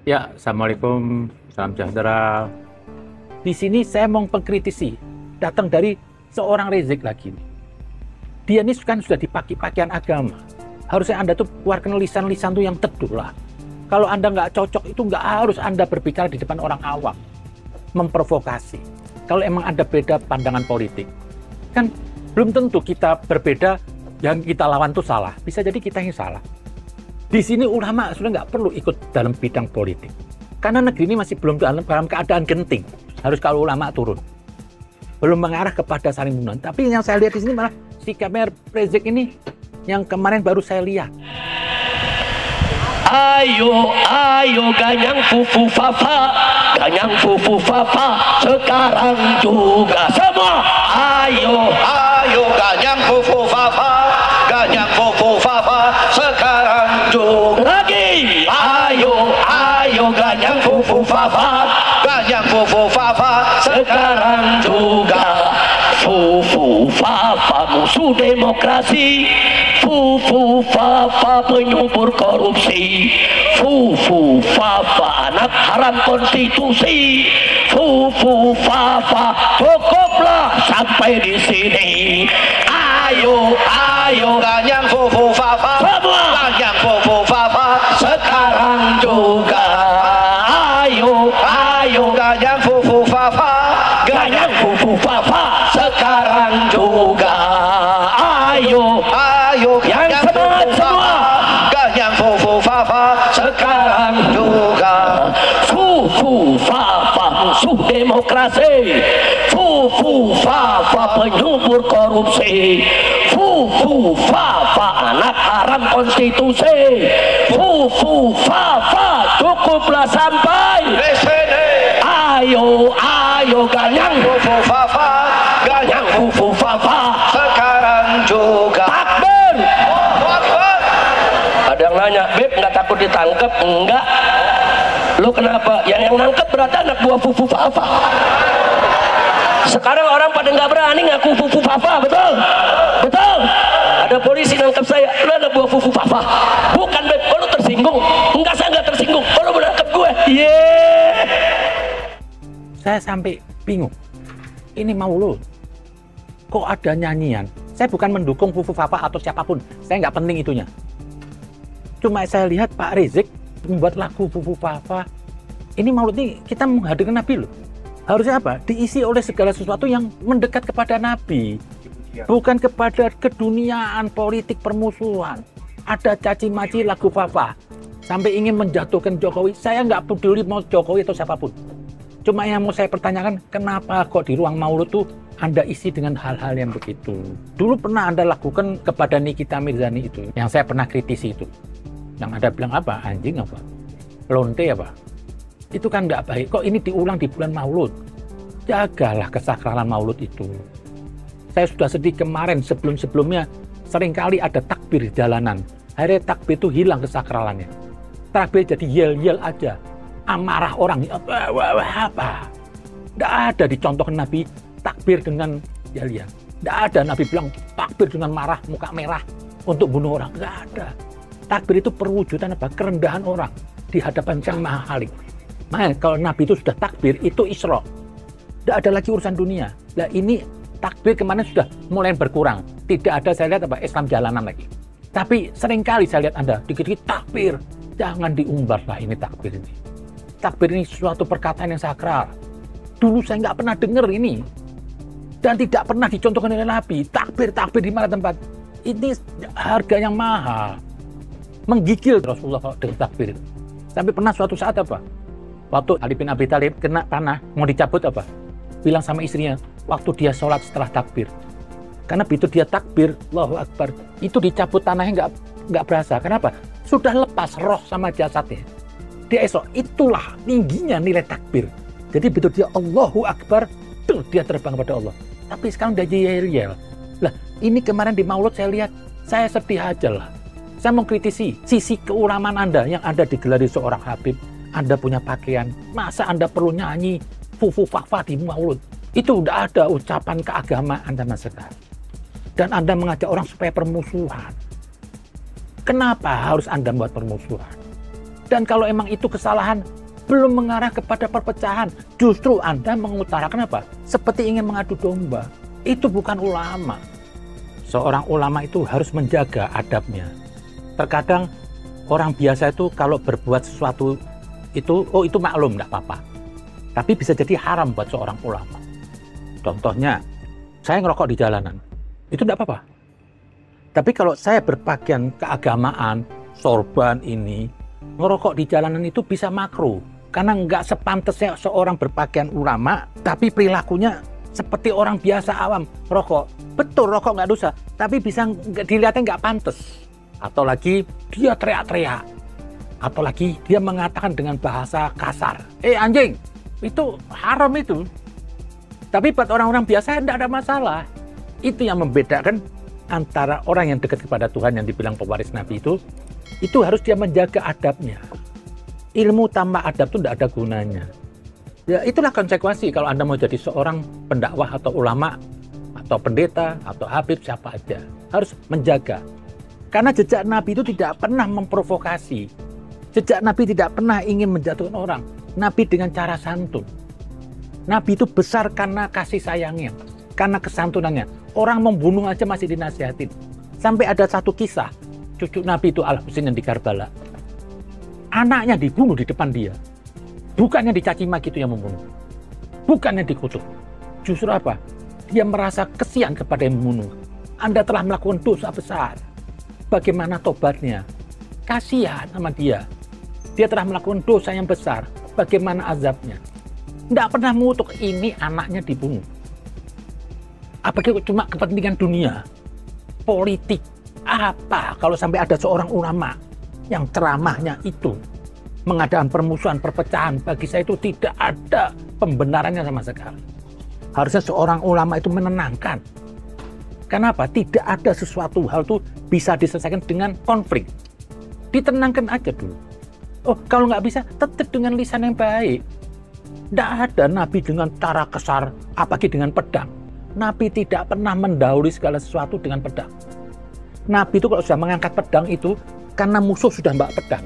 Ya, Assalamualaikum, salam sejahtera. Di sini saya mau mengkritisi, datang dari seorang Rizik lagi. Dia ini kan sudah dipakai pakaian agama. Harusnya Anda tuh keluarkan lisan-lisan tuh yang teduh lah. Kalau Anda nggak cocok itu nggak harus Anda berbicara di depan orang awam. Memprovokasi. Kalau emang ada beda pandangan politik. Kan belum tentu kita berbeda, yang kita lawan tuh salah. Bisa jadi kita yang salah. Di sini ulama sudah nggak perlu ikut dalam bidang politik. Karena negeri ini masih belum dalam keadaan genting. Harus kalau ulama turun. Belum mengarah kepada saling bunuh. Tapi yang saya lihat di sini malah sikapnya Rizik ini yang kemarin baru saya lihat. Ayo, ayo ganyang fufu fafa, ganyang fufu fafa, sekarang juga semua. Ayo, Ayo ganyang fufu fafa, ganyang fufu fafa, sekarang juga. lagi. Ayo, ayo ganyang fufu fafa, Ganyang fufu fafa, sekarang juga. Fufu fafa musuh demokrasi, fufu fafa penyumbur korupsi, fufu fafa anak haram konstitusi, fufu fafa cukuplah sampai di sini. Ayo, ayo ganyang fufu fafa, semua ganyang fufu fafa, sekarang juga. Ayo, ayo ganyang fufu fafa, ganyang fufu fafa sekarang juga. Ayo, ayo yang ganyang semangat fufu semua fafa, ganyang fufu fafa, sekarang juga. fufu fafa musuh demokrasi, fufu fafa penyumbur korupsi, fufu fafa anak haram konstitusi, fufu fafa cukuplah sampai. Di sini Ayo, ayo ganyang fufu fafa, ganyang yang fufu fafa sekarang juga. takbir. Allahu Akbar. Ada yang nanya, Beb nggak takut ditangkap? Enggak. Lu kenapa? Yang nangkep berarti anak buah fufu fafa. Sekarang orang pada nggak berani ngaku fufu fafa, betul? Betul. Ada polisi nangkep saya, lu anak buah fufu fafa. Bukan, Beb. Oh, lu tersinggung? Enggak, saya nggak tersinggung. Oh, lu menangkep gue. Saya sampai bingung. Ini maulud. Kok ada nyanyian? Saya bukan mendukung Fufu Fafa atau siapapun. Saya nggak penting itunya. Cuma saya lihat Pak Rizik membuat lagu Fufu Fafa. Ini maulud ini kita menghadirkan Nabi loh. Harusnya apa? Diisi oleh segala sesuatu yang mendekat kepada Nabi. Bukan kepada keduniaan, politik, permusuhan. Ada caci maki lagu Fafa. Sampai ingin menjatuhkan Jokowi. Saya nggak peduli mau Jokowi atau siapapun. Cuma yang mau saya pertanyakan, kenapa kok di ruang maulud tuh Anda isi dengan hal-hal yang begitu? Dulu pernah Anda lakukan kepada Nikita Mirzani itu, yang saya pernah kritisi itu. Yang Anda bilang apa? Anjing apa? Lonte apa? Itu kan nggak baik. Kok ini diulang di bulan maulud? Jagalah kesakralan maulud itu. Saya sudah sedih kemarin, sebelum-sebelumnya seringkali ada takbir di jalanan. Akhirnya takbir itu hilang kesakralannya. Takbir jadi yel-yel aja. Amarah orang apa? Tidak ada dicontohkan Nabi takbir dengan yel-yel. Tidak ada Nabi bilang takbir dengan marah, muka merah untuk bunuh orang. Tidak ada. Takbir itu perwujudan apa? Kerendahan orang di hadapan Sang Maha Khalik. Nah, kalau Nabi itu sudah takbir, itu Isra. Tidak ada lagi urusan dunia. Nah, ini takbir kemarin sudah mulai berkurang. Tidak ada saya lihat apa Islam jalanan lagi. Tapi seringkali saya lihat Anda dikit-dikit takbir. Jangan diumbarlah ini takbir ini. Takbir ini suatu perkataan yang sakral. Dulu saya nggak pernah dengar ini. Dan tidak pernah dicontohkan oleh Nabi. Takbir di mana tempat. Ini harga yang mahal. Menggigil Rasulullah dengan takbir itu. Sampai pernah suatu saat apa? Waktu Ali bin Abi Thalib kena panah, mau dicabut apa? Bilang sama istrinya, waktu dia sholat setelah takbir. Karena begitu dia takbir, Allahu Akbar, itu dicabut tanahnya nggak berasa. Kenapa? Sudah lepas roh sama jasadnya. Dia esok, itulah tingginya nilai takbir. Jadi begitu dia Allahu Akbar, dia terbang kepada Allah. Tapi sekarang dia yel-yel. Lah, ini kemarin di maulud saya lihat, saya sedih aja lah. Saya mau kritisi sisi keulamaan Anda yang Anda digelari seorang Habib. Anda punya pakaian, masa Anda perlu nyanyi Fufu Fafa di maulud? Itu udah ada ucapan keagamaan sama sekali. Dan Anda mengajak orang supaya permusuhan. Kenapa harus Anda membuat permusuhan? Dan kalau emang itu kesalahan, belum mengarah kepada perpecahan, justru Anda mengutarakan apa? Seperti ingin mengadu domba. Itu bukan ulama. Seorang ulama itu harus menjaga adabnya. Terkadang orang biasa itu kalau berbuat sesuatu itu, oh itu maklum, enggak apa-apa. Tapi bisa jadi haram buat seorang ulama. Contohnya, saya ngerokok di jalanan. Itu enggak apa-apa. Tapi kalau saya berpakaian keagamaan, sorban ini, ngerokok di jalanan itu bisa makruh. Karena nggak sepantasnya seorang berpakaian ulama, tapi perilakunya seperti orang biasa awam rokok. Betul, rokok nggak dosa, tapi bisa dilihatnya nggak pantas. Atau lagi dia teriak-teriak. Atau lagi dia mengatakan dengan bahasa kasar. Anjing, itu haram itu. Tapi buat orang-orang biasa nggak ada masalah. Itu yang membedakan antara orang yang dekat kepada Tuhan yang dibilang pewaris Nabi itu harus dia menjaga adabnya. Ilmu tanpa adab itu tidak ada gunanya. Ya itulah konsekuensi kalau Anda mau jadi seorang pendakwah atau ulama atau pendeta atau habib siapa aja. Harus menjaga. Karena jejak Nabi itu tidak pernah memprovokasi. Jejak Nabi tidak pernah ingin menjatuhkan orang. Nabi dengan cara santun. Nabi itu besar karena kasih sayangnya, karena kesantunannya. Orang membunuh aja masih dinasihatin. Sampai ada satu kisah, cucu Nabi itu Al-Husain yang di Karbala. Anaknya dibunuh di depan dia. Bukannya dicaci maki itu yang membunuh. Bukannya dikutuk. Justru apa? Dia merasa kesian kepada yang membunuh. Anda telah melakukan dosa besar. Bagaimana tobatnya? Kasihan sama dia. Dia telah melakukan dosa yang besar. Bagaimana azabnya? Tidak pernah mengutuk ini anaknya dibunuh. Apakah cuma kepentingan dunia? Politik? Apa kalau sampai ada seorang ulama yang ceramahnya itu mengadakan permusuhan, perpecahan, bagi saya itu tidak ada pembenarannya sama sekali. Harusnya seorang ulama itu menenangkan. Kenapa? Tidak ada sesuatu hal itu bisa diselesaikan dengan konflik. Ditenangkan aja dulu. Oh, kalau nggak bisa, tetap dengan lisan yang baik. Tidak ada Nabi dengan cara kasar, apalagi dengan pedang. Nabi tidak pernah mendahului segala sesuatu dengan pedang. Nabi itu kalau sudah mengangkat pedang itu karena musuh sudah mbak pedang.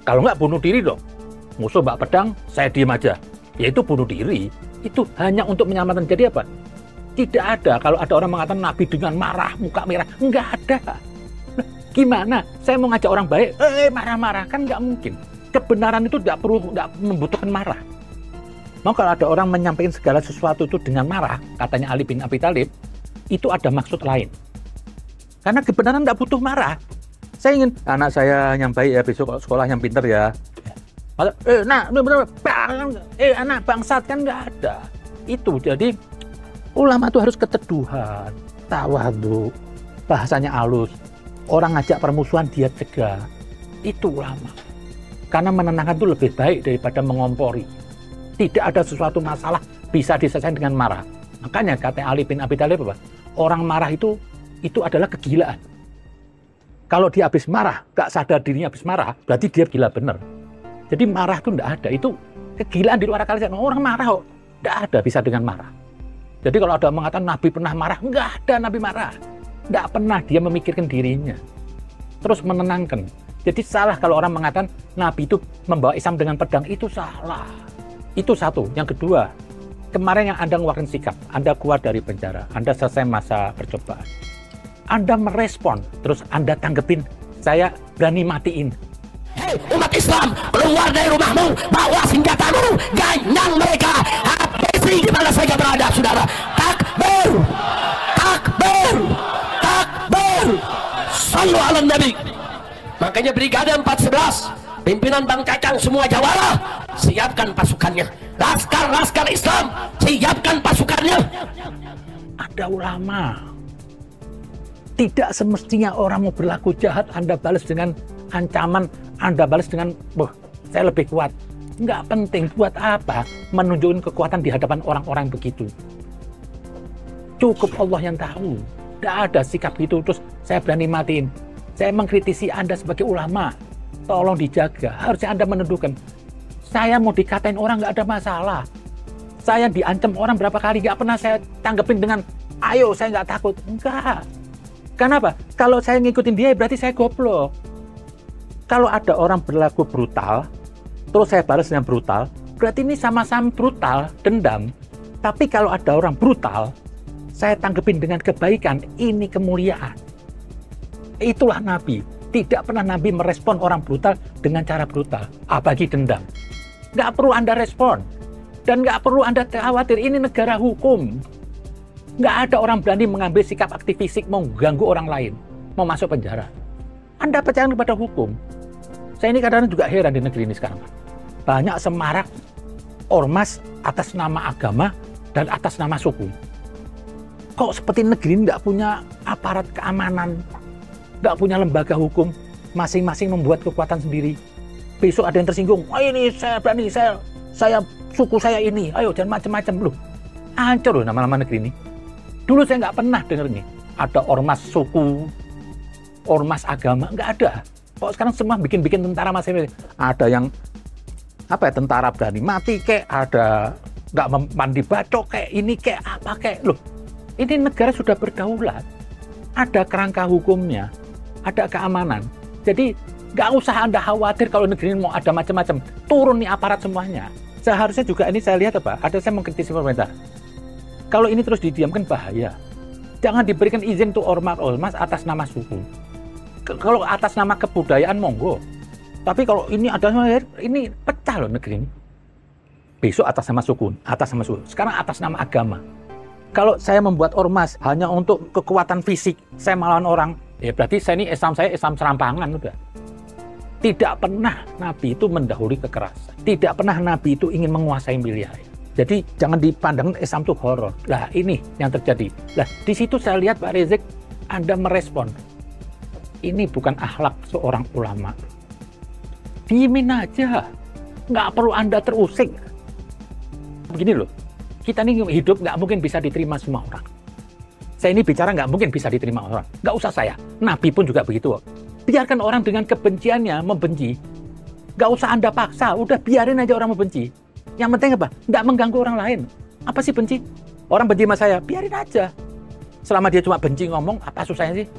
Kalau nggak bunuh diri dong. Musuh mbak pedang, saya diem aja. Yaitu bunuh diri. Itu hanya untuk menyelamatkan. Jadi apa? Tidak ada. Kalau ada orang mengatakan Nabi dengan marah, muka merah. Nggak ada. Gimana? Saya mau ngajak orang baik, marah-marah. Kan nggak mungkin. Kebenaran itu nggak membutuhkan marah. Mau kalau ada orang menyampaikan segala sesuatu itu dengan marah, katanya Ali bin Abi Thalib, itu ada maksud lain. Karena kebenaran nggak butuh marah. Saya ingin anak saya yang baik ya, besok sekolah yang pintar ya. Anak bangsat, kan nggak ada. Itu jadi ulama itu harus keteduhan, tawadhu, bahasanya halus. Orang ngajak permusuhan dia cegah. Itu ulama. Karena menenangkan itu lebih baik daripada mengompori. Tidak ada sesuatu masalah bisa diselesaikan dengan marah. Makanya kata Ali bin Abi Thalib apa? Orang marah itu adalah kegilaan. Kalau dia habis marah, gak sadar dirinya habis marah, berarti dia gila bener. Jadi marah itu tidak ada. Itu kegilaan di luar akal. Orang marah kok. Tidak ada bisa dengan marah. Jadi kalau ada mengatakan Nabi pernah marah, nggak ada Nabi marah. Tidak pernah dia memikirkan dirinya. Terus menenangkan. Jadi salah kalau orang mengatakan Nabi itu membawa Islam dengan pedang, itu salah. Itu satu. Yang kedua, kemarin yang Anda mengeluarkan sikap, Anda keluar dari penjara, Anda selesai masa percobaan. Anda merespon, terus Anda tanggepin, saya berani matiin. Hei umat Islam, keluar dari rumahmu, bawa senjatamu, ganyang mereka, habisi di mana saja berada, saudara. Takbir, takbir, takbir. Sallu ala Nabi. Makanya Brigade 411, pimpinan Bang Cacang semua Jawara, siapkan pasukannya. Laskar-laskar Islam, siapkan pasukannya. Ada ulama. Tidak semestinya orang mau berlaku jahat, Anda balas dengan ancaman, Anda balas dengan, saya lebih kuat. Nggak penting, buat apa menunjukkan kekuatan di hadapan orang-orang begitu. Cukup Allah yang tahu. Tidak ada sikap gitu, terus saya berani matiin. Saya mengkritisi Anda sebagai ulama. Tolong dijaga, harusnya Anda menentukan. Saya mau dikatain orang nggak ada masalah. Saya diancam orang berapa kali, nggak pernah saya tanggepin dengan, ayo saya nggak takut. Enggak. Kenapa? Kalau saya ngikutin dia berarti saya goblok. Kalau ada orang berlaku brutal, terus saya balas dengan brutal, berarti ini sama-sama brutal, dendam. Tapi kalau ada orang brutal, saya tanggepin dengan kebaikan, ini kemuliaan. Itulah Nabi. Tidak pernah Nabi merespon orang brutal dengan cara brutal, apalagi dendam. Nggak perlu Anda respon. Dan nggak perlu Anda khawatir, ini negara hukum. Nggak ada orang berani mengambil sikap aktif fisik, mau ganggu orang lain, mau masuk penjara. Anda percaya kepada hukum. Saya ini kadang-kadang juga heran di negeri ini sekarang. Banyak semarak ormas atas nama agama dan atas nama suku. Kok seperti negeri ini nggak punya aparat keamanan, nggak punya lembaga hukum, masing-masing membuat kekuatan sendiri. Besok ada yang tersinggung, oh ini saya berani, saya suku saya ini, ayo jangan macam-macam loh. Hancur loh nama-nama negeri ini. Dulu saya nggak pernah dengar nih, ada ormas suku, ormas agama, nggak ada. Kok sekarang semua bikin-bikin tentara masing-masing. Ada yang tentara berani mati kek, ada nggak mandi bacok kek, ini kek, apa kek. Loh, ini negara sudah berdaulat. Ada kerangka hukumnya, ada keamanan. Jadi nggak usah Anda khawatir kalau negeri ini mau ada macam-macam. Turun nih aparat semuanya. Seharusnya juga ini saya lihat ada saya mengkritisi pemerintah. Kalau ini terus didiamkan bahaya. Jangan diberikan izin untuk ormas atas nama suku. Kalau atas nama kebudayaan monggo. Tapi kalau ini ini pecah loh negeri ini. Besok atas nama suku, sekarang atas nama agama. Kalau saya membuat ormas hanya untuk kekuatan fisik, saya melawan orang, ya berarti saya Islam serampangan udah. Tidak pernah Nabi itu mendahului kekerasan. Tidak pernah Nabi itu ingin menguasai wilayah. Jadi jangan dipandang Islam itu horor. Lah ini yang terjadi. Lah di situ saya lihat Pak Rizik, Anda merespon. Ini bukan akhlak seorang ulama. Diemin aja. Nggak perlu Anda terusik. Begini loh, kita ini hidup nggak mungkin bisa diterima semua orang. Saya ini bicara nggak mungkin bisa diterima orang. Nggak usah saya. Nabi pun juga begitu. Biarkan orang dengan kebenciannya membenci. Nggak usah Anda paksa. Udah biarin aja orang membenci. Yang penting apa? Nggak mengganggu orang lain. Apa sih benci? Orang benci sama saya, biarin aja. Selama dia cuma benci ngomong, apa susahnya sih?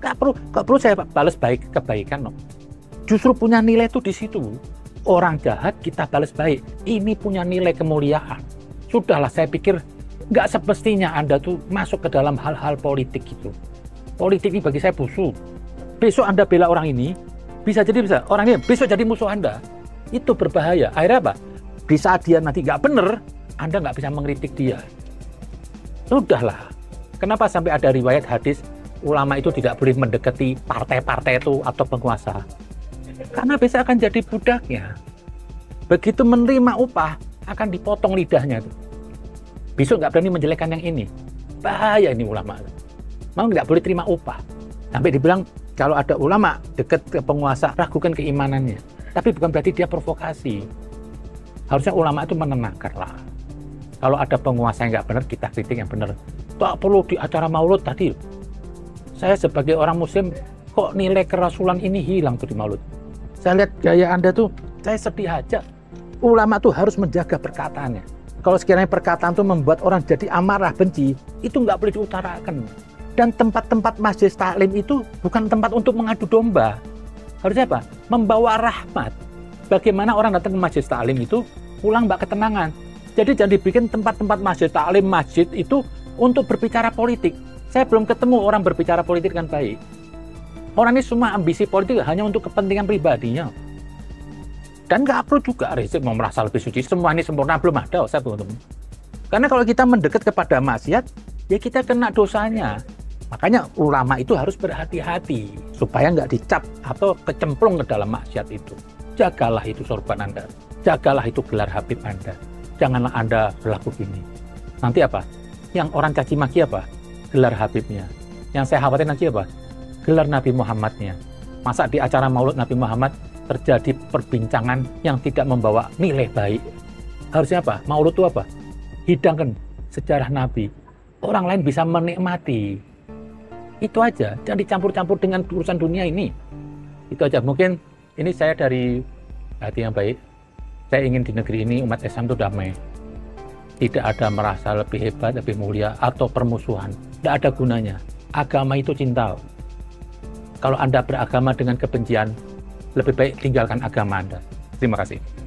Nggak perlu saya balas kebaikan. No. Justru punya nilai itu di situ. Orang jahat kita balas baik. Ini punya nilai kemuliaan. Sudahlah, saya pikir nggak semestinya Anda tuh masuk ke dalam hal-hal politik gitu. Politik ini bagi saya busuk. Besok Anda bela orang ini, bisa orang ini besok jadi musuh Anda. Itu berbahaya. Akhirnya apa? Di saat dia nanti nggak bener, Anda nggak bisa mengkritik dia. Sudahlah. Kenapa sampai ada riwayat hadis ulama itu tidak boleh mendekati partai-partai itu atau penguasa? Karena besok akan jadi budaknya. Begitu menerima upah, akan dipotong lidahnya. Besok nggak berani menjelekkan yang ini. Bahaya ini ulama. Mau nggak boleh terima upah. Sampai dibilang kalau ada ulama dekat ke penguasa, ragukan keimanannya. Tapi bukan berarti dia provokasi. Harusnya ulama itu menenangkan lah. Kalau ada penguasa yang nggak benar, kita kritik yang benar. Tak perlu di acara maulud tadi. Saya sebagai orang muslim, kok nilai kerasulan ini hilang tuh di maulud. Saya lihat gaya Anda tuh, saya sedih aja. Ulama tuh harus menjaga perkataannya. Kalau sekiranya perkataan tuh membuat orang jadi amarah, benci, itu nggak boleh diutarakan. Dan tempat-tempat masjid taklim itu bukan tempat untuk mengadu domba. Harusnya apa? Membawa rahmat. Bagaimana orang datang ke masjid taklim itu pulang mbak ketenangan. Jadi jangan dibikin tempat-tempat masjid taklim, masjid itu untuk berbicara politik. Saya belum ketemu orang berbicara politik dengan baik. Orang ini semua ambisi politik hanya untuk kepentingan pribadinya. Dan nggak perlu juga Rizik mau merasa lebih suci. Semua ini sempurna, belum ada. Saya belum ketemu. Karena kalau kita mendekat kepada maksiat, ya kita kena dosanya. Makanya ulama itu harus berhati-hati supaya nggak dicap atau kecemplung ke dalam maksiat itu. Jagalah itu sorban Anda. Jagalah itu gelar Habib Anda. Janganlah Anda berlaku gini. Nanti apa? Yang orang caci maki apa? Gelar Habibnya. Yang saya khawatir nanti apa? Gelar Nabi Muhammadnya. Masa di acara maulud Nabi Muhammad terjadi perbincangan yang tidak membawa nilai baik? Harusnya apa? Maulud itu apa? Hidangkan sejarah Nabi. Orang lain bisa menikmati. Itu aja. Jangan dicampur-campur dengan urusan dunia ini. Itu aja. Mungkin ini saya dari hati yang baik. Saya ingin di negeri ini umat Islam itu damai. Tidak ada merasa lebih hebat, lebih mulia, atau permusuhan. Tidak ada gunanya. Agama itu cinta. Kalau Anda beragama dengan kebencian, lebih baik tinggalkan agama Anda. Terima kasih.